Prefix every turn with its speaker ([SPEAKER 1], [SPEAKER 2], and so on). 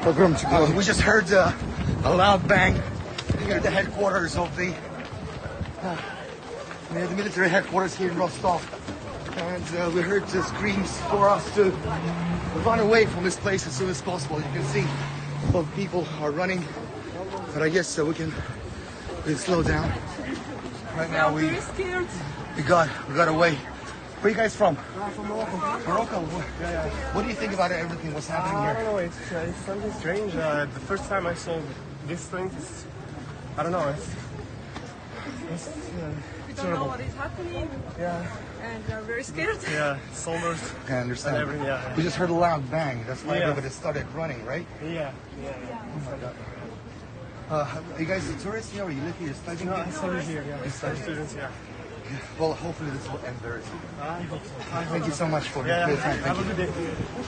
[SPEAKER 1] We just heard a loud bang near the headquarters of the military headquarters here in Rostov. And we heard the screams for us to run away from this place as soon as possible. You can see a lot of people are running, but I guess we can slow down. Right now we got away. Where are you guys from?
[SPEAKER 2] From Morocco.
[SPEAKER 1] Morocco? What do you think about everything? What's happening
[SPEAKER 2] I
[SPEAKER 1] here?
[SPEAKER 2] don't know, it's something strange. The first time I saw this thing, I don't know, it's
[SPEAKER 3] We don't know what is happening,
[SPEAKER 2] yeah,
[SPEAKER 3] and we are very scared.
[SPEAKER 2] yeah, soldiers.
[SPEAKER 1] I understand.
[SPEAKER 2] And everything, yeah.
[SPEAKER 1] We just heard a loud bang. That's why
[SPEAKER 2] Yeah.
[SPEAKER 1] everybody started running, right?
[SPEAKER 2] Yeah.
[SPEAKER 1] Are you guys tourists here or you live here studying?
[SPEAKER 2] No, I study here, yeah.
[SPEAKER 1] study.
[SPEAKER 2] Students, yeah.
[SPEAKER 1] Well, hopefully this will end very soon.
[SPEAKER 2] I hope so.
[SPEAKER 1] Thank you so much for
[SPEAKER 2] Yeah,
[SPEAKER 1] your time. Thank
[SPEAKER 2] have
[SPEAKER 1] you.
[SPEAKER 2] a good day.